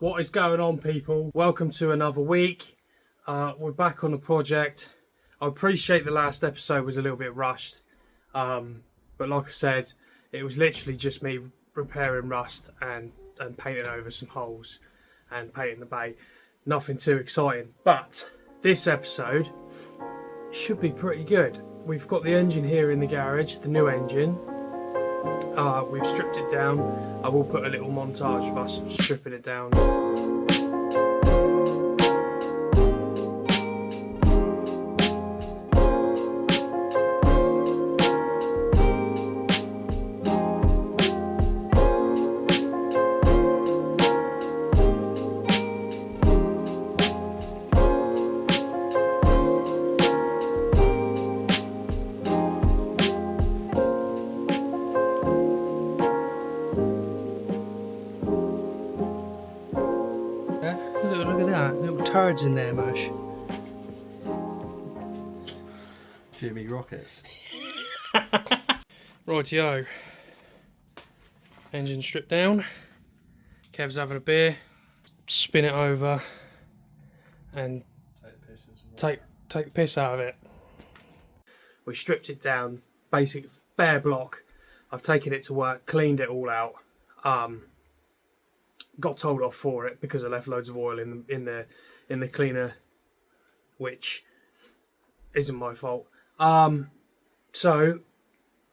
What is going on, people? Welcome to another week. We're back on the project. I appreciate the last episode was a little bit rushed, but like I said, it was literally just me repairing rust and painting over some holes and painting the bay. Nothing too exciting, but this episode should be pretty good. We've got the engine here in the garage, the new engine. We've stripped it down. I will put a little montage of us stripping it down. Look at that, little turds in there, mush. Jimmy Rockets. Rightio. Engine stripped down. Kev's having a beer. Spin it over and take the piss out of it. We stripped it down, basic bare block. I've taken it to work, cleaned it all out. Got told off for it because I left loads of oil in the cleaner, which isn't my fault. So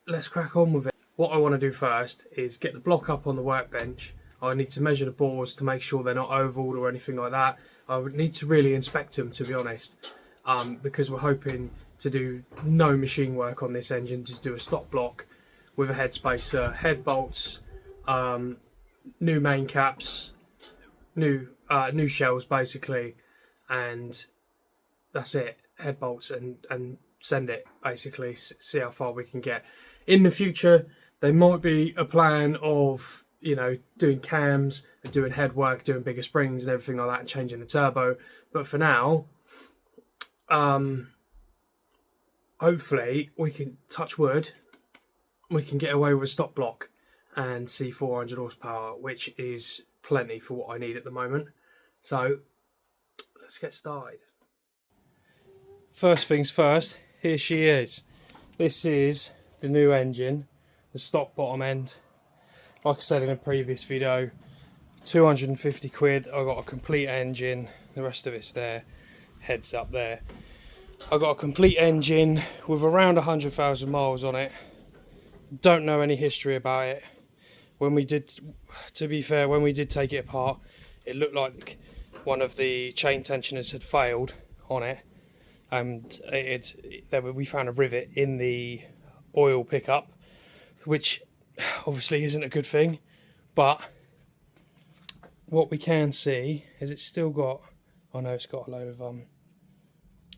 let's crack on with it. What I want to do first is get the block up on the workbench. I need to measure the bores to make sure they're not ovaled or anything like that. I would need to really inspect them, to be honest, because we're hoping to do no machine work on this engine, just do a stop block with a head spacer, head bolts, new main caps, new shells basically, and that's it. Head bolts and send it basically. See how far we can get. In the future, there might be a plan of, you know, doing cams and doing head work, doing bigger springs and everything like that, and changing the turbo. But for now, hopefully we can, touch wood, we can get away with a stop block and see 400 horsepower, which is plenty for what I need at the moment. So let's get started. First things first, here she is. This is the new engine, the stock bottom end. Like I said in a previous video, 250 quid. I got a complete engine, the rest of it's there, heads up there. I got a complete engine with around 100,000 miles on it. Don't know any history about it. When we did, to be fair, when we did take it apart, it looked like one of the chain tensioners had failed on it, and we found a rivet in the oil pickup, which obviously isn't a good thing. But what we can see is it's still got, I know it's got a load of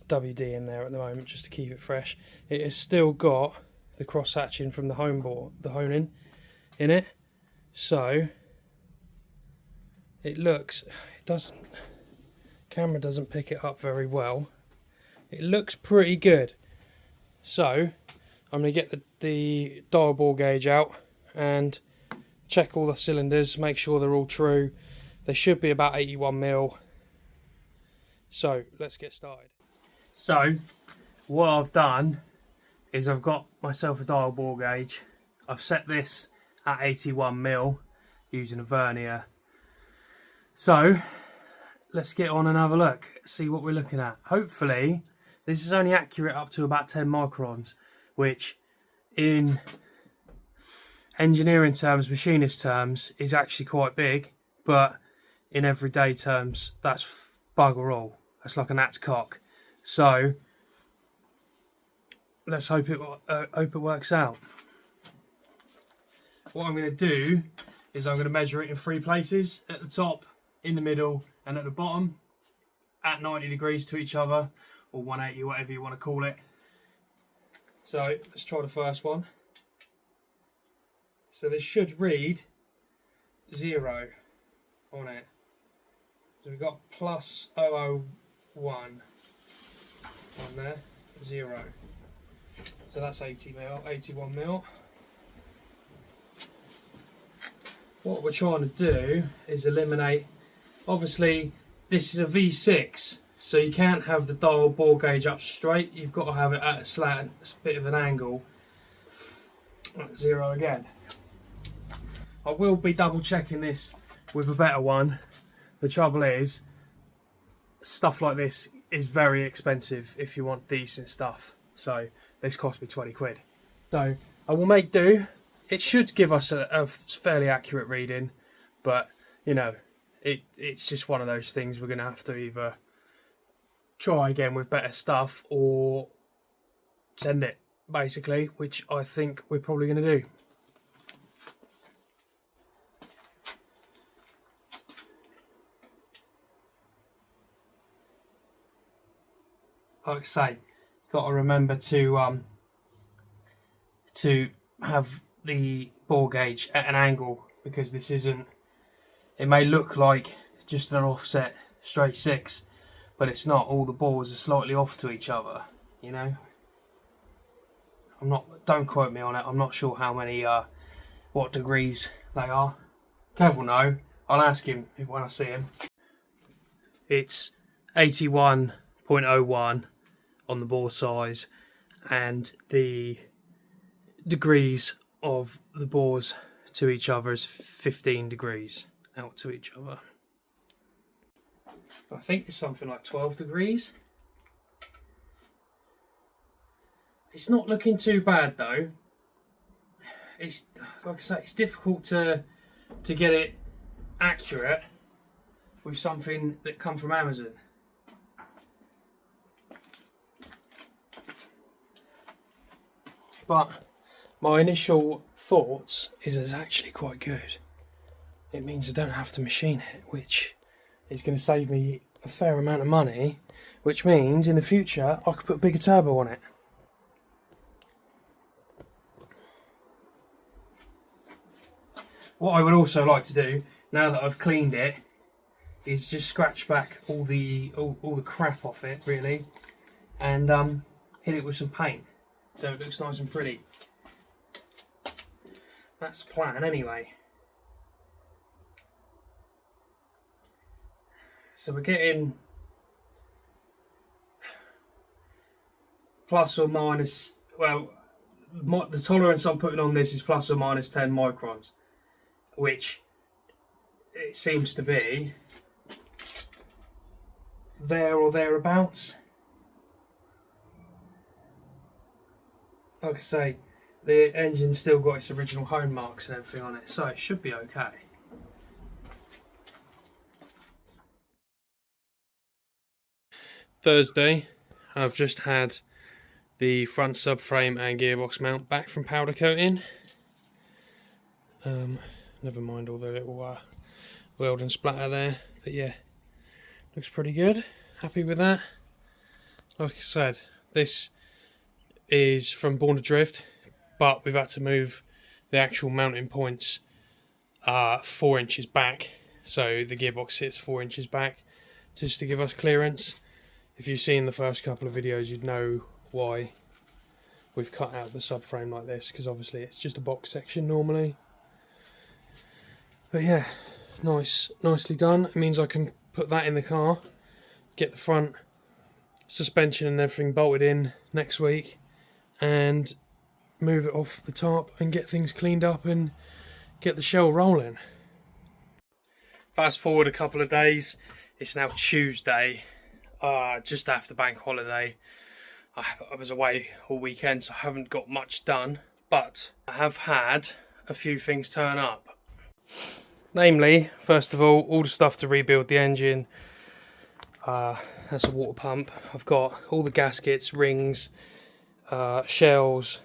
WD in there at the moment just to keep it fresh. It has still got the cross hatching from the hone-in in it. So it looks, camera doesn't pick it up very well. It looks pretty good. So I'm going to get the dial bore gauge out and check all the cylinders, make sure they're all true. They should be about 81mm. So let's get started. So what I've done is I've got myself a dial bore gauge. I've set this at 81mm using a vernier. So let's get on and have a look, see what we're looking at. Hopefully this is only accurate up to about 10 microns, which in engineering terms, machinist terms, is actually quite big, but in everyday terms that's bugger all. That's like a gnat's cock. So let's hope it works out. What I'm going to do is I'm going to measure it in 3 places: at the top, in the middle, and at the bottom, at 90 degrees to each other, or 180, whatever you want to call it. So let's try the first one. So this should read 0 on it. So we've got plus 001 on there, 0. So that's 80mm, 81mm. What we're trying to do is eliminate obviously this is a V6, so you can't have the dial bore gauge up straight. You've got to have it at a slant, a bit of an angle. At 0 again. I will be double checking this with a better one. The trouble is, stuff like this is very expensive if you want decent stuff. So this cost me 20 quid. So I will make do. It should give us a fairly accurate reading, but you know, it's just one of those things we're going to have to either try again with better stuff or send it, basically, which I think we're probably going to do. Like I say, got to remember to have the bore gauge at an angle, because this isn't, it may look like just an offset straight 6, but it's not. All the bores are slightly off to each other, you know. Don't quote me on it, I'm not sure how many what degrees they are. Kev will know, I'll ask him when I see him. It's 81.01 on the bore size, and the degrees of the bores to each other is 15 degrees out to each other. I think it's something like 12 degrees. It's not looking too bad though. It's, like I say, it's difficult to get it accurate with something that come from Amazon. But my initial thoughts is it's actually quite good. It means I don't have to machine it, which is going to save me a fair amount of money, which means in the future I could put a bigger turbo on it. What I would also like to do, now that I've cleaned it, is just scratch back all the crap off it, really, and hit it with some paint, so it looks nice and pretty. That's the plan, anyway. So we're getting plus or minus, well, the tolerance I'm putting on this is plus or minus 10 microns, which it seems to be there or thereabouts. Like I say, the engine's still got its original home marks and everything on it, so it should be okay. Thursday, I've just had the front subframe and gearbox mount back from powder coating. Never mind all the little weld and splatter there, but yeah, looks pretty good. Happy with that. Like I said, this is from Born to Drift, but we've had to move the actual mounting points 4 inches back, so the gearbox sits 4 inches back just to give us clearance. If you've seen the first couple of videos, you'd know why we've cut out the subframe like this, because obviously it's just a box section normally. But yeah, nicely done. It means I can put that in the car, get the front suspension and everything bolted in next week, and move it off the top and get things cleaned up and get the shell rolling. Fast forward a couple of days, it's now Tuesday, just after bank holiday. I was away all weekend, so I haven't got much done, but I have had a few things turn up. Namely, first of all the stuff to rebuild the engine. That's a water pump. I've got all the gaskets, rings, shells,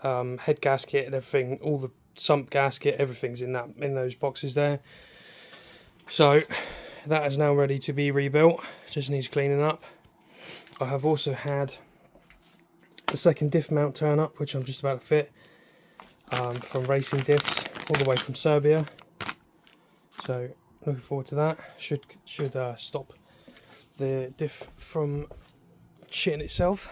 head gasket and everything, all the sump gasket, everything's in those boxes there. So that is now ready to be rebuilt, just needs cleaning up. I have also had the second diff mount turn up, which I'm just about to fit, from Racing Diffs, all the way from Serbia. So looking forward to that. Should stop the diff from shitting itself.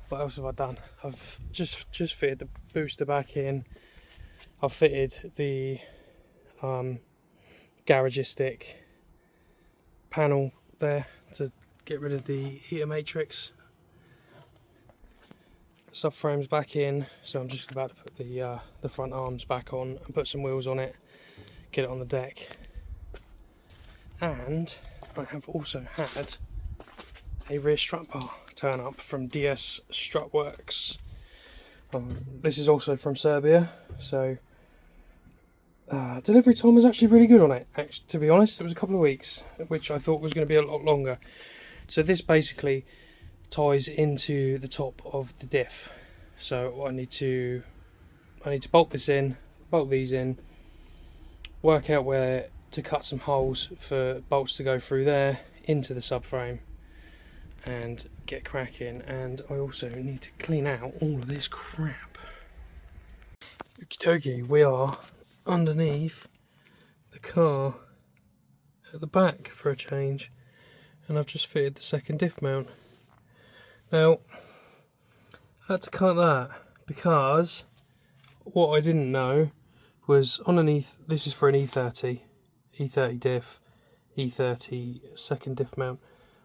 What else have I done? I've just fitted the booster back in. I've fitted the garagistic panel there to get rid of the heater matrix. Subframe's back in, so I'm just about to put the front arms back on and put some wheels on it, get it on the deck. And I have also had a rear strut bar turn up from DS Strut Works. This is also from Serbia, so delivery time was actually really good on it. Actually, to be honest, it was a couple of weeks, which I thought was going to be a lot longer. So this basically ties into the top of the diff. So I need to bolt this in, bolt these in, work out where to cut some holes for bolts to go through there into the subframe, and get cracking. And I also need to clean out all of this crap. Okie dokie, we are underneath the car at the back for a change, and I've just fitted the second diff mount. Now I had to cut that because what I didn't know was underneath, this is for an E30 diff, E30 second diff mount.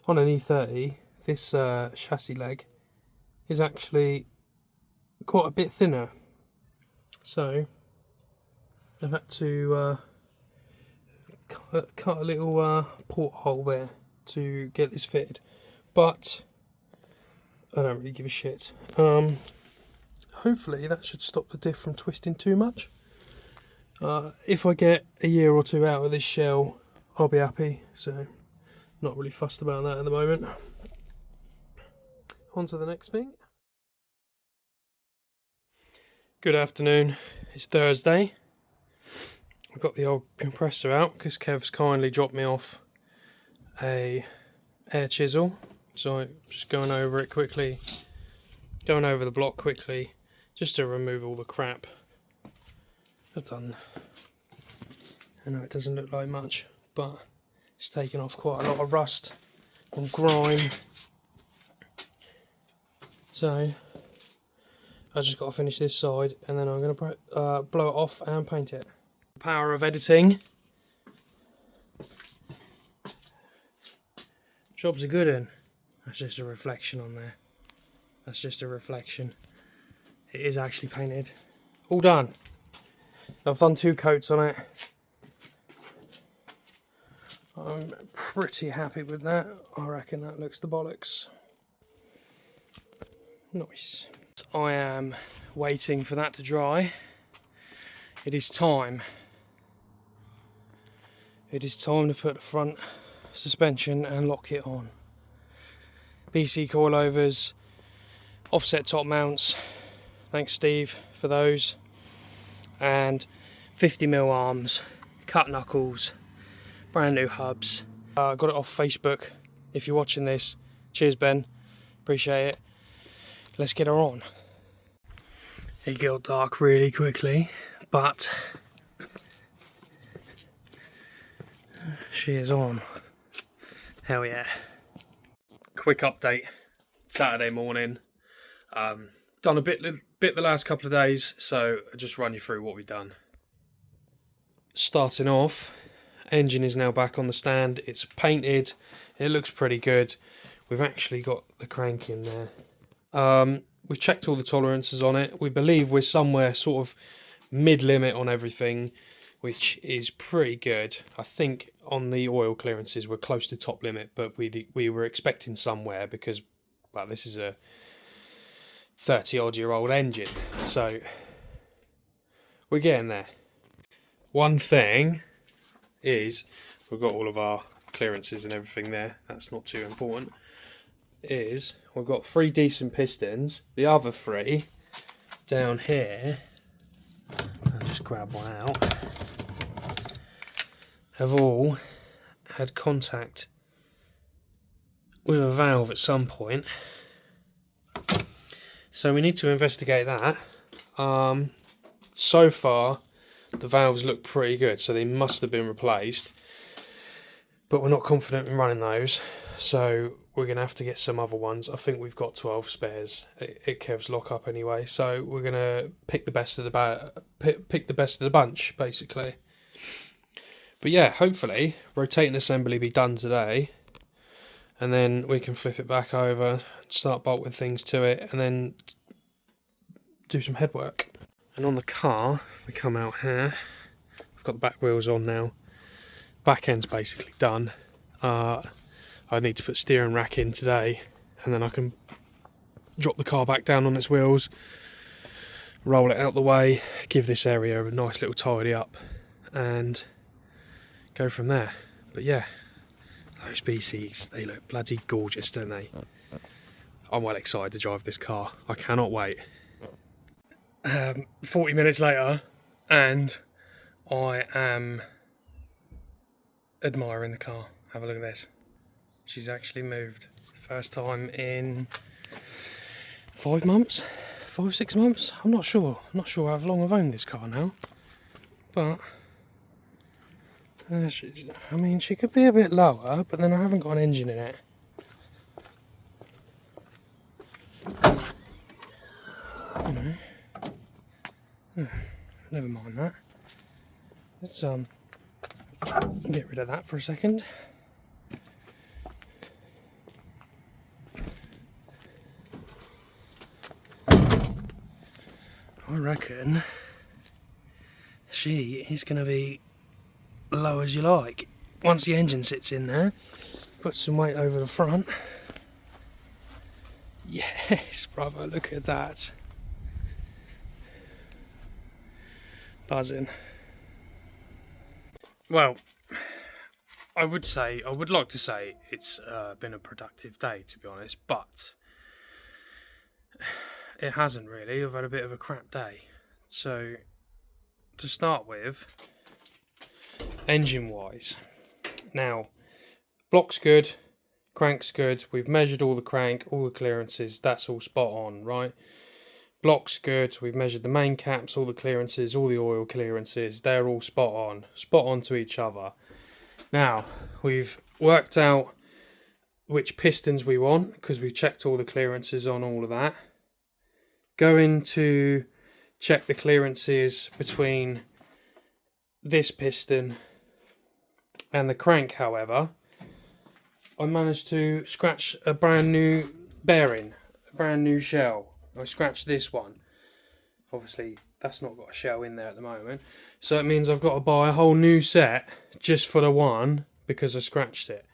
On an E30, this chassis leg is actually quite a bit thinner, so I've had to cut a little porthole there to get this fitted, but I don't really give a shit. Hopefully that should stop the diff from twisting too much. If I get a year or two out of this shell, I'll be happy, so not really fussed about that at the moment. On to the next thing. Good afternoon, it's Thursday. I've got the old compressor out because Kev's kindly dropped me off a air chisel, so I'm just going over it quickly, going over the block quickly, just to remove all the crap. I've done, I know it doesn't look like much, but it's taken off quite a lot of rust and grime. So I just got to finish this side, and then I'm going to blow it off and paint it. Power of editing. Job's a good one. That's just a reflection on there. That's just a reflection. It is actually painted. All done. I've done 2 coats on it. I'm pretty happy with that. I reckon that looks the bollocks. Nice. I am waiting for that to dry. It is time. It is time to put the front suspension and lock it on. BC coilovers, offset top mounts, thanks Steve for those, and 50mm arms, cut knuckles, brand new hubs. I got it off Facebook. If you're watching this, cheers Ben, appreciate it. Let's get her on. It got dark really quickly, but she is on. Hell yeah. Quick update. Saturday morning. Done a bit the last couple of days, so I'll just run you through what we've done. Starting off, engine is now back on the stand. It's painted. It looks pretty good. We've actually got the crank in there. We've checked all the tolerances on it. We believe we're somewhere sort of mid-limit on everything, which is pretty good. I think on the oil clearances we're close to top limit, but we were expecting somewhere because, well, this is a 30-odd-year-old engine, so we're getting there. One thing is we've got all of our clearances and everything there. That's not too important. Is we've got 3 decent pistons. The other 3 down here, I'll just grab one out, have all had contact with a valve at some point, so we need to investigate that. So far the valves look pretty good, so they must have been replaced, but we're not confident in running those, so we're going to have to get some other ones. I think we've got 12 spares at Kev's lockup anyway, so we're going to pick the best of the bunch, basically. But yeah, hopefully rotating assembly be done today, and then we can flip it back over, start bolting things to it, and then do some head work. And on the car, we come out here. I've got the back wheels on now. Back end's basically done. I need to put steering rack in today, and then I can drop the car back down on its wheels, roll it out the way, give this area a nice little tidy up, and go from there. But yeah, those BCs, they look bloody gorgeous, don't they? I'm well excited to drive this car. I cannot wait. 40 minutes later, and I am admiring the car. Have a look at this. She's actually moved. First time in 5 months? 5-6 months? I'm not sure. I'm not sure how long I've owned this car now. But I mean, she could be a bit lower, but then I haven't got an engine in it. Never mind that. Let's get rid of that for a second. I reckon she is going to be low as you like. Once the engine sits in there, put some weight over the front. Yes, brother, look at that. Buzzing. Well, I would like to say it's been a productive day, to be honest, but it hasn't really. I've had a bit of a crap day. So, to start with, engine wise, now, block's good, crank's good, we've measured all the crank, all the clearances, that's all spot on, right? Block's good, we've measured the main caps, all the clearances, all the oil clearances, they're all spot on to each other. Now, we've worked out which pistons we want, because we've checked all the clearances on all of that. Going to check the clearances between this piston and the crank, however, I managed to scratch a brand new bearing, a brand new shell. I scratched this one. Obviously, that's not got a shell in there at the moment. So it means I've got to buy a whole new set just for the one because I scratched it.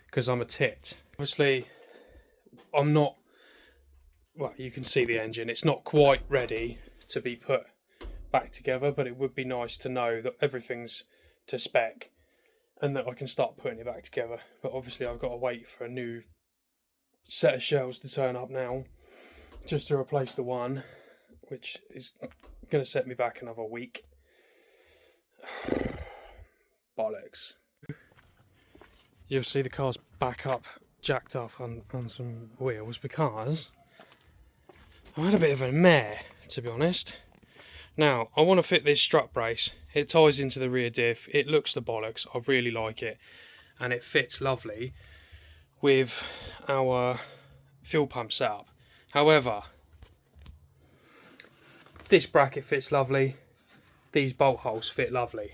Because I'm a tit. Obviously, I'm not... Well, you can see the engine. It's not quite ready to be put back together, but it would be nice to know that everything's to spec and that I can start putting it back together. But obviously, I've got to wait for a new set of shells to turn up now, just to replace the one, which is going to set me back another week. Bollocks. You'll see the car's back up, jacked up on some wheels because I had a bit of a mare, to be honest. Now, I want to fit this strut brace. It ties into the rear diff. It looks the bollocks. I really like it. And it fits lovely with our fuel pump setup. However, this bracket fits lovely. These bolt holes fit lovely.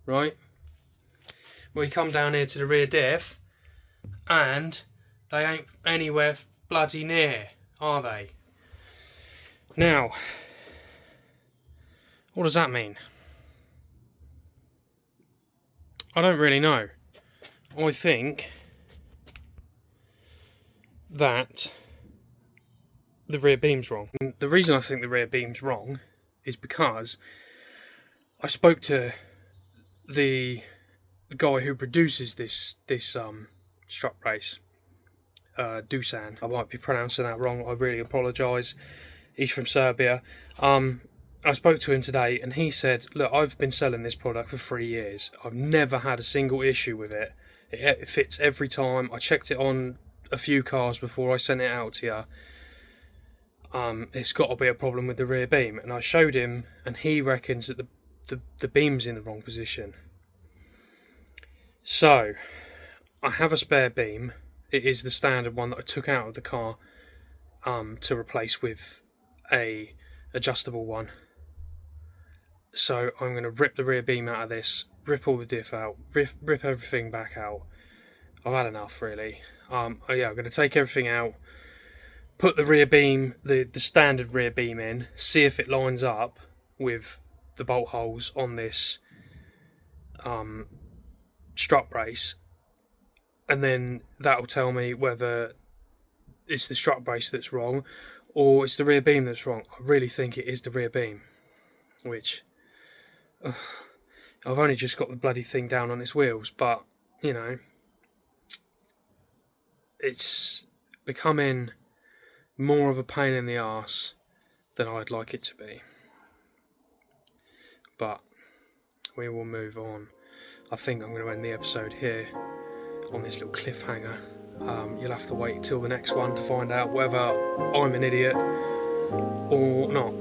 Right? We come down here to the rear diff and they ain't anywhere bloody near, are they? Now, what does that mean? I don't really know. I think that the rear beam's wrong. And the reason I think the rear beam's wrong is because I spoke to the guy who produces this strut brace, Dusan. I might be pronouncing that wrong. I really apologise. He's from Serbia. I spoke to him today and he said, look, I've been selling this product for 3 years. I've never had a single issue with it. It fits every time. I checked it on a few cars before I sent it out to you. It's got to be a problem with the rear beam. And I showed him and he reckons that the beam's in the wrong position. So, I have a spare beam. It is the standard one that I took out of the car to replace with a adjustable one. So I'm going to rip the rear beam out of this, rip all the diff out, rip everything back out. I've had enough, really. I'm going to take everything out, put the rear beam, the standard rear beam in, see if it lines up with the bolt holes on this strut brace, and then that'll tell me whether it's the strut brace that's wrong or it's the rear beam that's wrong. I really think it is the rear beam, which I've only just got the bloody thing down on its wheels, but you know, it's becoming more of a pain in the arse than I'd like it to be. But we will move on. I think I'm going to end the episode here on this little cliffhanger. You'll have to wait till the next one to find out whether I'm an idiot or not.